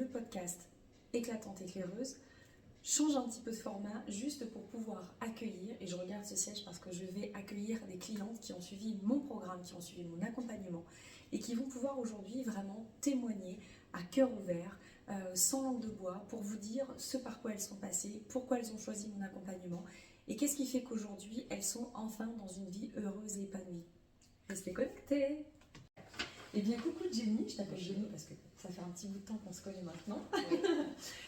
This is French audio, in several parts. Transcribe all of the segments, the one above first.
podcast Éclatante éclaireuse change un petit peu de format juste pour pouvoir accueillir, et je regarde ce siège parce que je vais accueillir des clientes qui ont suivi mon programme, qui ont suivi mon accompagnement et qui vont pouvoir aujourd'hui vraiment témoigner à cœur ouvert, sans langue de bois, pour vous dire ce par quoi elles sont passées, pourquoi elles ont choisi mon accompagnement et qu'est-ce qui fait qu'aujourd'hui elles sont enfin dans une vie heureuse et épanouie. Restez connectés. Eh bien, coucou Jenny, je t'appelle Jenny parce que ça fait un petit bout de temps qu'on se connaît maintenant. Oui.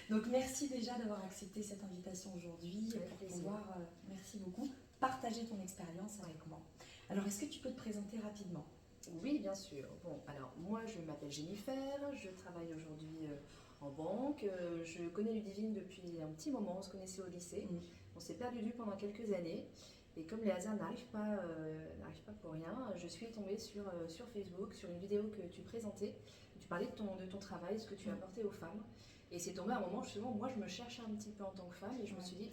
Donc, merci déjà d'avoir accepté cette invitation aujourd'hui pour pouvoir, merci beaucoup, partager ton expérience avec moi. Alors, est-ce que tu peux te présenter rapidement? Oui, bien sûr. Bon, alors moi je m'appelle Jennifer, je travaille aujourd'hui en banque. Je connais Ludivine depuis un petit moment, on se connaissait au lycée. On s'est perdu de vue pendant quelques années. Et comme les hasards n'arrivent pas pour rien, je suis tombée sur Facebook, sur une vidéo que tu présentais. Tu parlais de ton travail, ce que tu apportais aux femmes. Et c'est tombé à un moment, justement, moi je me cherchais un petit peu en tant que femme et je me suis dit,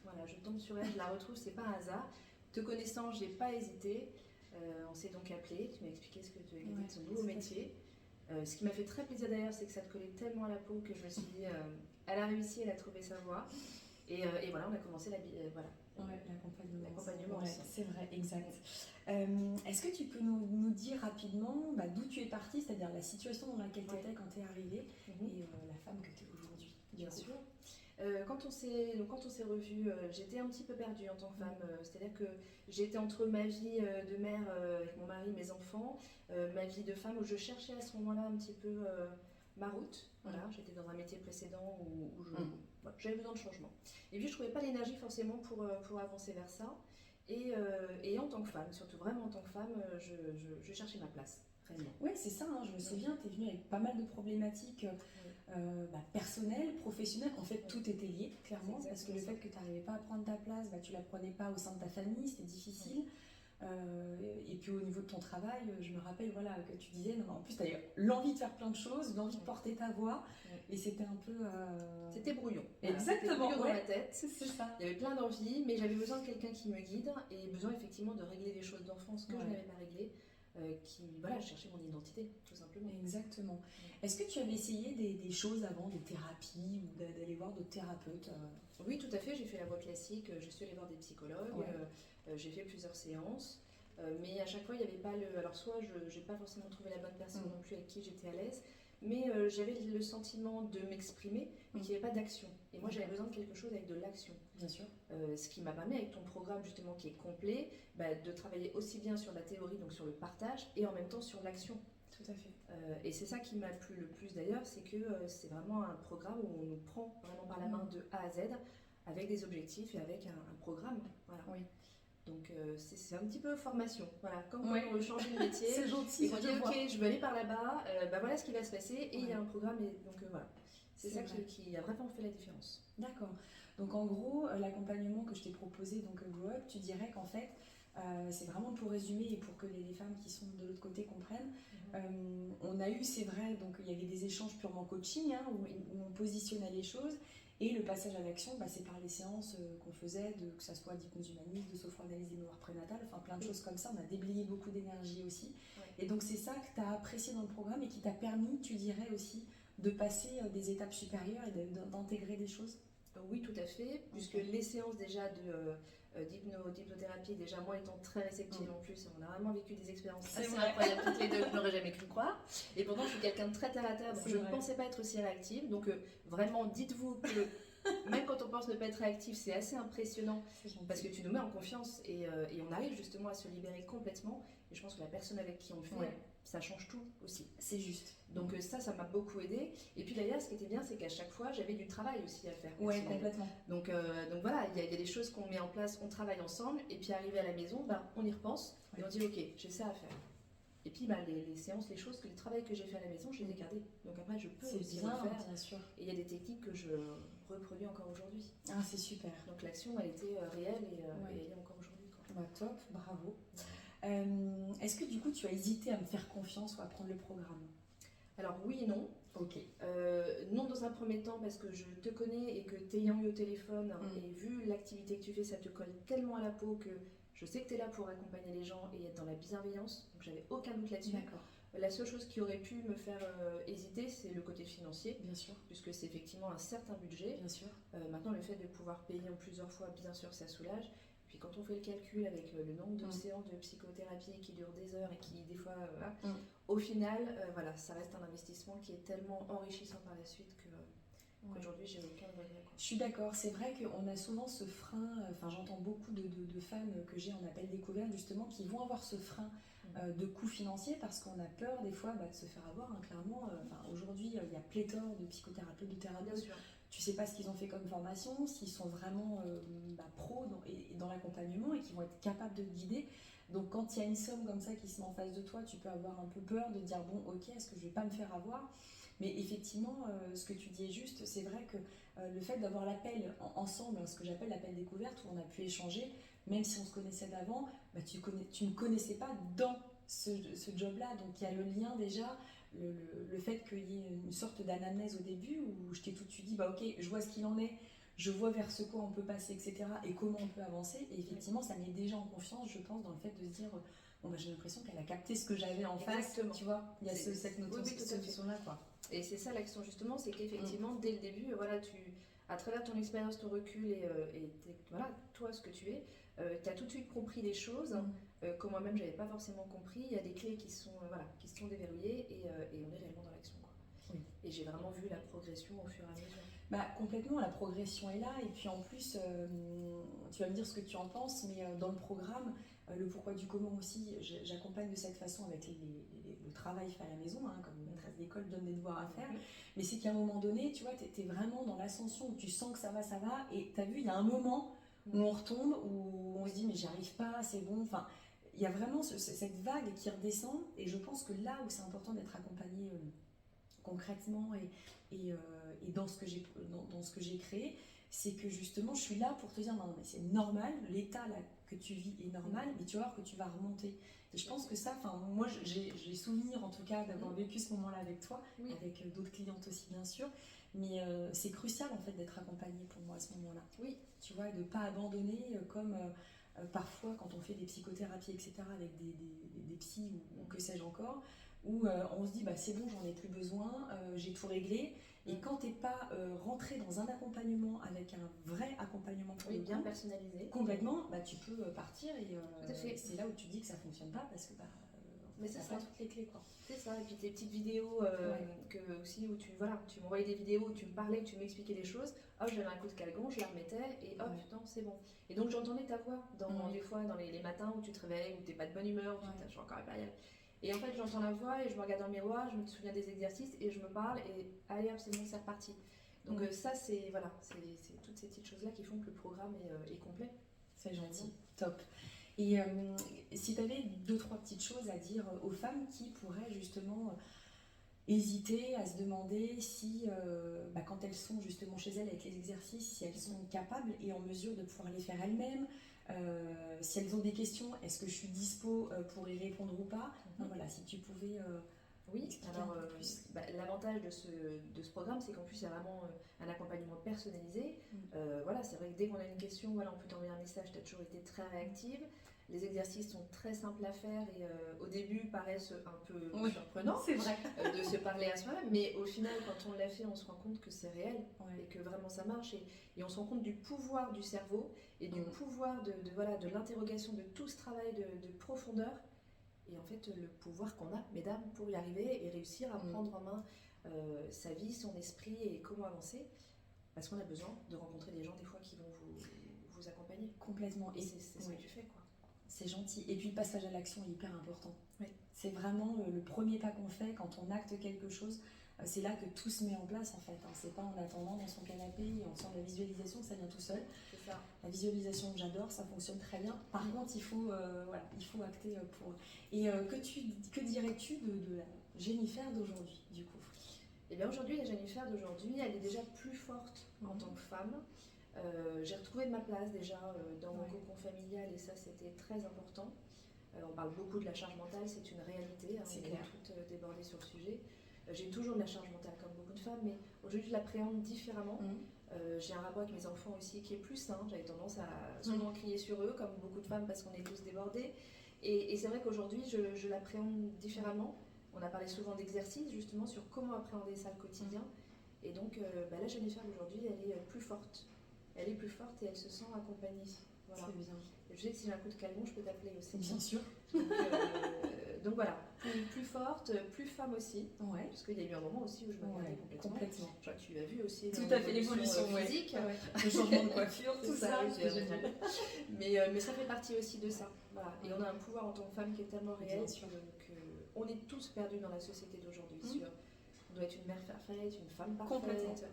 voilà, je tombe sur elle, je la retrouve, c'est pas un hasard. Te connaissant, j'ai pas hésité. On s'est donc appelé, tu m'as expliqué ce que tu était de son nouveau métier. Ce qui m'a fait très plaisir d'ailleurs, c'est que ça te collait tellement à la peau que je me suis dit, elle a réussi, elle a trouvé sa voie. Et voilà, on a commencé l'accompagnement. Ouais, c'est vrai, exact. Est-ce que tu peux nous dire rapidement d'où tu es partie, c'est-à-dire la situation dans laquelle tu étais quand tu es arrivée et la femme que tu es aujourd'hui? Bien sûr. Quand on s'est revus, j'étais un petit peu perdue en tant que femme. C'est-à-dire que j'étais entre ma vie de mère avec mon mari, mes enfants, ma vie de femme où je cherchais à ce moment-là un petit peu ma route. Voilà, j'étais dans un métier précédent où j'avais besoin de changement. Et puis je ne trouvais pas l'énergie forcément pour avancer vers ça. Et en tant que femme, surtout vraiment en tant que femme, je cherchais ma place. Oui, c'est ça, je me souviens, tu es venue avec pas mal de problématiques personnelles, professionnelles. En fait, tout était lié, clairement, parce que le fait que tu n'arrivais pas à prendre ta place, tu ne la prenais pas au sein de ta famille, c'était difficile. Et puis au niveau de ton travail, je me rappelle que tu disais, en plus tu avais l'envie de faire plein de choses, l'envie de porter ta voix, et c'était un peu... C'était brouillon. Exactement, c'était brouillon dans ma tête. C'est ça. Il y avait plein d'envies, mais j'avais besoin de quelqu'un qui me guide, et besoin effectivement de régler des choses d'enfance que je n'avais pas réglées. Je cherchais mon identité, tout simplement. Exactement. Est-ce que tu avais essayé des choses avant, des thérapies, ou d'aller voir d'autres thérapeutes? Oui, tout à fait, j'ai fait la voie classique, je suis allée voir des psychologues, j'ai fait plusieurs séances, mais à chaque fois, il n'y avait pas le... Alors soit je n'ai pas forcément trouvé la bonne personne non plus avec qui j'étais à l'aise, mais j'avais le sentiment de m'exprimer, mais qu'il n'y avait pas d'action. Et moi, j'avais besoin de quelque chose avec de l'action. Bien sûr. Ce qui m'a permis, avec ton programme justement qui est complet, de travailler aussi bien sur la théorie, donc sur le partage, et en même temps sur l'action. Tout à fait. Et c'est ça qui m'a plu le plus d'ailleurs, c'est que c'est vraiment un programme où on nous prend vraiment par la main de A à Z, avec des objectifs et avec un programme. Voilà. Oui. Donc c'est un petit peu formation, voilà, comme quand on veut changer de métier. C'est gentil. Et on dit ok, je veux aller par là-bas, voilà ce qui va se passer, et il y a un programme, et donc voilà. C'est ça qui a vraiment fait la différence. D'accord. Donc en gros, l'accompagnement que je t'ai proposé, donc Grow Up, tu dirais qu'en fait, c'est vraiment pour résumer et pour que les femmes qui sont de l'autre côté comprennent. On a eu, c'est vrai, donc il y avait des échanges purement coaching, où on positionnait les choses. Et le passage à l'action, c'est par les séances qu'on faisait, que ça soit d'hypnose humaniste, de sophroanalyse des mémoires prénatales, enfin plein de choses comme ça. On a déblayé beaucoup d'énergie aussi. Et donc c'est ça que tu as apprécié dans le programme et qui t'a permis, tu dirais aussi, de passer des étapes supérieures et d'intégrer des choses? Oui, tout à fait, puisque les séances déjà d'hypnothérapie, déjà moi étant très réceptive en plus, on a vraiment vécu des expériences assez incroyables toutes les deux, je n'aurais jamais cru croire. Et pourtant, je suis quelqu'un de très terre à terre, donc je ne pensais pas être aussi réactive. Donc vraiment, dites-vous que même quand on pense ne pas être réactif, c'est assez impressionnant parce que tu nous mets en confiance et on arrive justement à se libérer complètement. Et je pense que la personne avec qui on le fait, ça change tout aussi. C'est juste. Donc ça m'a beaucoup aidé. Et puis d'ailleurs, ce qui était bien, c'est qu'à chaque fois, j'avais du travail aussi à faire. Oui, complètement. Donc voilà, il y a des choses qu'on met en place, on travaille ensemble, et puis arrivé à la maison, on y repense et on dit ok, j'ai ça à faire. Et puis les séances, les travails que j'ai fait à la maison, je les ai gardés. Donc après, je peux aussi le faire. Bien sûr. Et il y a des techniques que je reproduis encore aujourd'hui. Ah, c'est super. Donc l'action, elle était réelle et elle est encore aujourd'hui. Top, bravo. Est-ce que du coup, tu as hésité à me faire confiance ou à prendre le programme? Alors oui et non. Ok. Non dans un premier temps parce que je te connais et que t'ayant eu au téléphone et vu l'activité que tu fais, ça te colle tellement à la peau que je sais que tu es là pour accompagner les gens et être dans la bienveillance. Donc j'avais aucun doute là-dessus. D'accord. La seule chose qui aurait pu me faire hésiter, c'est le côté financier, Bien sûr, puisque c'est effectivement un certain budget. bien sûr. Maintenant, le fait de pouvoir payer en plusieurs fois, bien sûr, ça soulage. Puis quand on fait le calcul avec le nombre de séances de psychothérapie qui durent des heures et qui, des fois, voilà, au final, voilà, ça reste un investissement qui est tellement enrichissant par la suite qu'aujourd'hui, j'ai aucun regret. Je suis d'accord, c'est vrai qu'on a souvent ce frein, enfin j'entends beaucoup de femmes que j'ai en appel découverte justement qui vont avoir ce frein de coût financier parce qu'on a peur des fois de se faire avoir, hein, clairement. Aujourd'hui, il y a pléthore de psychothérapeutes, de Bien thérapeutes. sûr. Tu sais pas ce qu'ils ont fait comme formation, s'ils sont vraiment pros dans l'accompagnement et qui vont être capables de te guider. Donc quand il y a une somme comme ça qui se met en face de toi, tu peux avoir un peu peur de dire bon ok, est-ce que je vais pas me faire avoir? Mais effectivement, ce que tu dis est juste, c'est vrai que le fait d'avoir l'appel ensemble, ce que j'appelle l'appel découverte, où on a pu échanger, même si on se connaissait d'avant, tu ne me connaissais pas dans ce job-là. Donc il y a le lien déjà, le fait qu'il y ait une sorte d'anamnèse au début, où je t'ai tout de suite dit, ok, je vois ce qu'il en est, je vois vers ce quoi on peut passer, etc. et comment on peut avancer. Et effectivement, ça met déjà en confiance, je pense, dans le fait de se dire, bon, j'ai l'impression qu'elle a capté ce que j'avais en face, tu vois, il y a cette notion-là, quoi. Et c'est ça l'action justement, c'est qu'effectivement, dès le début, voilà, à travers ton expérience, ton recul voilà, toi, ce que tu es, tu as tout de suite compris des choses que moi-même, j'avais pas forcément compris. Il y a des clés qui sont déverrouillées et on est réellement dans l'action. Oui. Et j'ai vraiment vu la progression au fur et à mesure. Complètement, la progression est là. Et puis en plus, tu vas me dire ce que tu en penses, mais dans le programme, le pourquoi du comment aussi, j'accompagne de cette façon avec le travail fait à la maison, hein, comme une maîtresse d'école donne des devoirs à faire. Mais c'est qu'à un moment donné, tu vois, tu es vraiment dans l'ascension où tu sens que ça va, et tu as vu, il y a un moment où on retombe, où on se dit mais j'y arrive pas, c'est bon, enfin, il y a vraiment cette vague qui redescend, et je pense que là où c'est important d'être accompagné concrètement et dans ce que j'ai créé, c'est que justement je suis là pour te dire non mais c'est normal, l'état là que tu vis est normal, mais tu vas voir que tu vas remonter. Et je pense que ça, moi j'ai souvenir en tout cas d'avoir vécu ce moment-là avec toi, avec d'autres clientes aussi bien sûr, mais c'est crucial en fait d'être accompagnée pour moi à ce moment-là. Oui. Tu vois, de ne pas abandonner comme parfois quand on fait des psychothérapies etc. avec des psys ou que sais-je encore, où on se dit c'est bon, j'en ai plus besoin, j'ai tout réglé. Et quand tu n'es pas rentré dans un accompagnement avec un vrai accompagnement pour le bien coup, personnalisé, complètement, tu peux partir et c'est là où tu dis que ça ne fonctionne pas parce que mais c'est ça, toutes les clés quoi. C'est ça, et puis tes petites vidéos aussi où tu m'envoyais des vidéos où tu me parlais, tu m'expliquais des choses, j'avais un coup de calgon, je la remettais et putain c'est bon. Et donc j'entendais ta voix des fois dans les matins où tu te réveilles, où tu n'es pas de bonne humeur, où je suis encore à période. Et en fait, j'entends la voix et je me regarde dans le miroir, je me souviens des exercices et je me parle et allez hop, c'est bon, c'est reparti. Donc ça, c'est toutes ces petites choses-là qui font que le programme est complet. C'est gentil, top. Et si tu avais 2-3 petites choses à dire aux femmes qui pourraient justement hésiter à se demander si, quand elles sont justement chez elles avec les exercices, si elles sont capables et en mesure de pouvoir les faire elles-mêmes, si elles ont des questions, est-ce que je suis dispo pour y répondre ou pas? Voilà, si tu pouvais expliquer alors, un peu plus. L'avantage de ce programme, c'est qu'en plus il y a vraiment un accompagnement personnalisé. Voilà, c'est vrai que dès qu'on a une question, on peut t'envoyer un message, tu as toujours été très réactive. Les exercices sont très simples à faire et au début paraissent un peu surprenants, c'est vrai. De se parler à soi-même, mais au final quand on l'a fait, on se rend compte que c'est réel et que vraiment ça marche et on se rend compte du pouvoir du cerveau et du pouvoir de l'interrogation, de tout ce travail de profondeur et en fait le pouvoir qu'on a, mesdames, pour y arriver et réussir à prendre en main sa vie, son esprit et comment avancer, parce qu'on a besoin de rencontrer des gens des fois qui vont vous accompagner. Complètement. Et c'est ce que tu fais quoi. C'est gentil. Et puis le passage à l'action est hyper important. Oui. C'est vraiment le premier pas qu'on fait quand on acte quelque chose. C'est là que tout se met en place en fait. C'est pas en attendant dans son canapé et en faisant de la visualisation que ça vient tout seul. C'est ça. La visualisation, j'adore, ça fonctionne très bien. Par contre, il faut acter pour. Et que dirais-tu de la Jennifer d'aujourd'hui du coup? Eh bien aujourd'hui, la Jennifer d'aujourd'hui, elle est déjà plus forte en tant que femme. J'ai retrouvé ma place déjà dans mon cocon familial et ça c'était très important. On parle beaucoup de la charge mentale, c'est une réalité, on est toutes débordées sur le sujet. J'ai toujours de la charge mentale comme beaucoup de femmes, mais aujourd'hui je l'appréhende différemment. J'ai un rapport avec mes enfants aussi qui est plus sain, j'avais tendance à souvent crier sur eux comme beaucoup de femmes parce qu'on est tous débordés. Et c'est vrai qu'aujourd'hui je l'appréhende différemment. On a parlé souvent d'exercices justement sur comment appréhender ça le quotidien. Et donc la Jennifer d'aujourd'hui, elle est plus forte. Elle est plus forte et elle se sent accompagnée. Voilà. C'est bien. Je sais que si j'ai un coup de calmon, je peux t'appeler aussi. Bien sûr. Donc voilà, plus forte, plus femme aussi. Ouais. Parce qu'il y a eu un moment aussi où je me regardais complètement. Je crois que tu as vu aussi. Tout à fait, l'évolution physique, le changement de coiffure, tout ça. C'est génial. Mais ça fait partie aussi de ça. Voilà. Et on a un pouvoir en tant que femme qui est tellement réel. Donc, on est tous perdus dans la société d'aujourd'hui. On doit être une mère parfaite, une femme parfaite.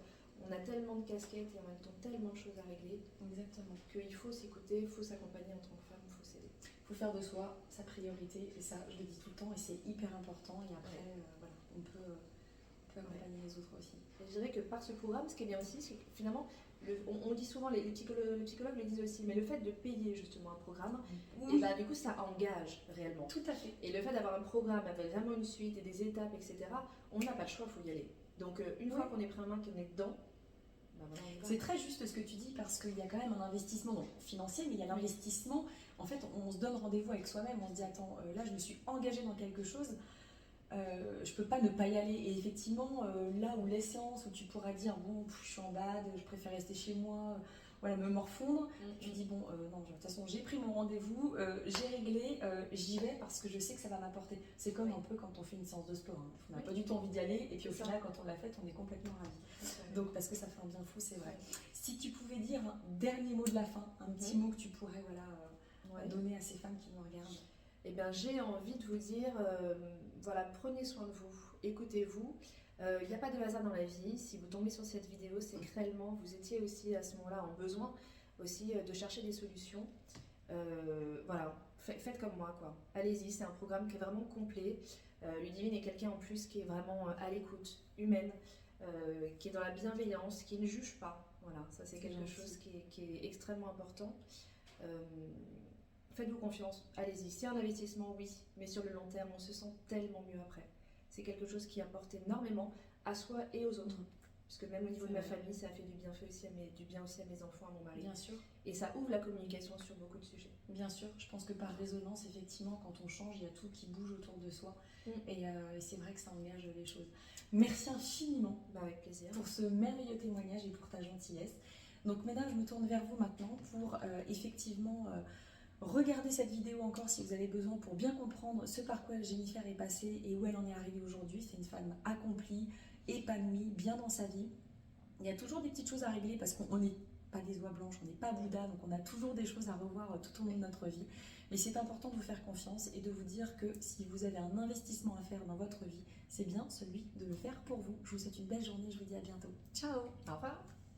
On a tellement de casquettes et en même temps tellement de choses à régler. Exactement. Qu'il faut s'écouter, il faut s'accompagner en tant que femme, il faut s'aider. Il faut faire de soi sa priorité, et ça, je le dis tout le temps, et c'est hyper important. Et après, voilà, on peut accompagner les autres aussi. Et je dirais que par ce programme, ce qui est bien aussi, c'est que finalement, on dit souvent, les psychologues le disent aussi, mais le fait de payer justement un programme, et du coup, ça engage réellement. Tout à fait. Et le fait d'avoir un programme avec vraiment une suite et des étapes, etc., on n'a pas le choix, il faut y aller. Donc, une fois qu'on est pris en main, qu'on est dedans, voilà, c'est très juste ce que tu dis, parce qu'il y a quand même un investissement financier, mais il y a l'investissement. En fait, on se donne rendez-vous avec soi-même, on se dit attends, là je me suis engagée dans quelque chose, je peux pas ne pas y aller. Et effectivement, là où les séances où tu pourras dire bon, je suis en bad, je préfère rester chez moi, voilà, me morfondre, tu dis bon, non, de toute façon j'ai pris mon rendez-vous, j'ai réglé, j'y vais parce que je sais que ça va m'apporter. C'est comme un peu quand on fait une séance de sport, hein. On n'a pas du tout envie d'y aller, et puis au final, quand on l'a faite, on est complètement ravis. Donc, parce que ça fait un bien fou, c'est vrai. Si tu pouvais dire un dernier mot de la fin, un petit mot que tu pourrais donner à ces femmes qui nous regardent. Eh bien, j'ai envie de vous dire, voilà, prenez soin de vous, écoutez-vous. Il n'y a pas de hasard dans la vie. Si vous tombez sur cette vidéo, c'est que réellement, vous étiez aussi à ce moment-là en besoin aussi de chercher des solutions. Voilà, faites comme moi, quoi. Allez-y, c'est un programme qui est vraiment complet. Ludivine est quelqu'un en plus qui est vraiment à l'écoute, humaine, qui est dans la bienveillance, qui ne juge pas. Voilà, ça c'est quelque chose qui est extrêmement important. Faites-vous confiance, allez-y. C'est un investissement, oui, mais sur le long terme, on se sent tellement mieux après. C'est quelque chose qui apporte énormément à soi et aux autres. Parce que même au niveau de ma famille, ça a fait du bien aussi à mes enfants, à mon mari. Bien sûr. Et ça ouvre la communication sur beaucoup de sujets. Bien sûr, je pense que par résonance, effectivement, quand on change, il y a tout qui bouge autour de soi. Et c'est vrai que ça engage les choses. Merci infiniment avec plaisir. Pour ce merveilleux témoignage et pour ta gentillesse. Donc mesdames, je me tourne vers vous maintenant pour effectivement regarder cette vidéo encore si vous avez besoin pour bien comprendre ce par quoi Jennifer est passée et où elle en est arrivée aujourd'hui. C'est une femme accomplie, épanouie, bien dans sa vie. Il y a toujours des petites choses à régler parce qu'on n'est pas des oies blanches, on n'est pas Bouddha, donc on a toujours des choses à revoir tout au long de notre vie. Mais c'est important de vous faire confiance et de vous dire que si vous avez un investissement à faire dans votre vie, c'est bien celui de le faire pour vous. Je vous souhaite une belle journée, je vous dis à bientôt. Ciao. Au revoir.